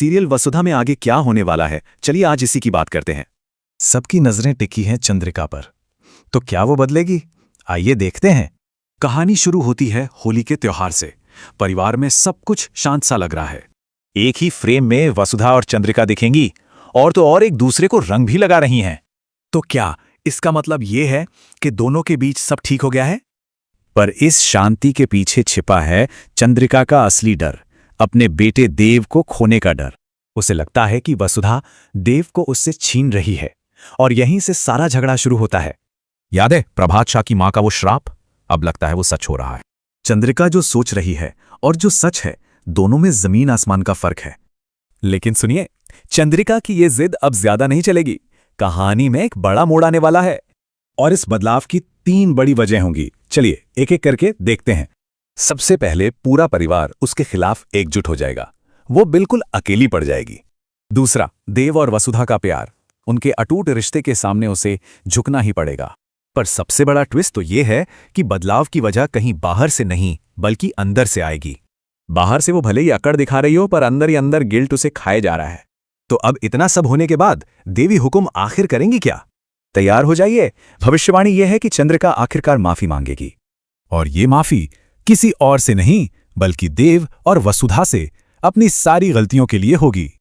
Serial वसुधा में आगे क्या होने वाला है, चलिए आज इसी की बात करते हैं। सबकी नजरें टिकी हैं चंद्रिका पर। तो क्या वो बदलेगी? आइए देखते हैं। कहानी शुरू होती है होली के त्योहार से। परिवार में सब कुछ शांत सा लग रहा है। एक ही फ्रेम में वसुधा और चंद्रिका दिखेंगी और तो और एक दूसरे को रंग भी लगा रही हैं। तो क्या इसका मतलब ये है कि दोनों के बीच सब ठीक हो गया है? पर इस शांति के पीछे छिपा है चंद्रिका का असली डर, अपने बेटे देव को खोने का डर। उसे लगता है कि वसुधा देव को उससे छीन रही है और यहीं से सारा झगड़ा शुरू होता है। याद है प्रभात शाह की मां का वो श्राप? अब लगता है वो सच हो रहा है। चंद्रिका जो सोच रही है और जो सच है, दोनों में जमीन आसमान का फर्क है। लेकिन सुनिए, चंद्रिका की ये जिद अब ज्यादा नहीं चलेगी। कहानी में एक बड़ा मोड़ आने वाला है और इस बदलाव की 3 बड़ी वजह होंगी। चलिए एक एक करके देखते हैं। सबसे पहले पूरा परिवार उसके खिलाफ एकजुट हो जाएगा। वो बिल्कुल अकेली पड़ जाएगी। दूसरा, देव और वसुधा का प्यार, उनके अटूट रिश्ते के सामने उसे झुकना ही पड़ेगा। पर सबसे बड़ा ट्विस्ट तो ये है कि बदलाव की वजह कहीं बाहर से नहीं बल्कि अंदर से आएगी। बाहर से वो भले ही अकड़ दिखा रही हो, पर अंदर ही अंदर गिल्ट उसे खाए जा रहा है। तो अब इतना सब होने के बाद देवी हुकुम आखिर करेंगी क्या? तैयार हो जाइए। भविष्यवाणी यह है कि चंद्रिका आखिरकार माफी मांगेगी। और ये माफी किसी और से नहीं बल्कि देव और वसुधा से अपनी सारी गलतियों के लिए होगी।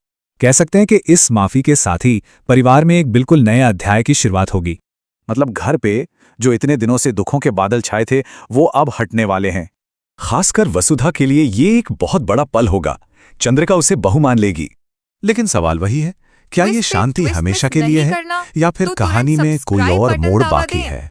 कह सकते हैं कि इस माफी के साथ ही परिवार में एक बिल्कुल नए अध्याय की शुरुआत होगी। मतलब घर पे जो इतने दिनों से दुखों के बादल छाए थे, वो अब हटने वाले हैं। खासकर वसुधा के लिए ये एक बहुत बड़ा पल होगा। चंद्रिका उसे बहू मान लेगी। लेकिन सवाल वही है, क्या ये शांति हमेशा के लिए है या फिर कहानी में कोई और मोड़ बाकी है?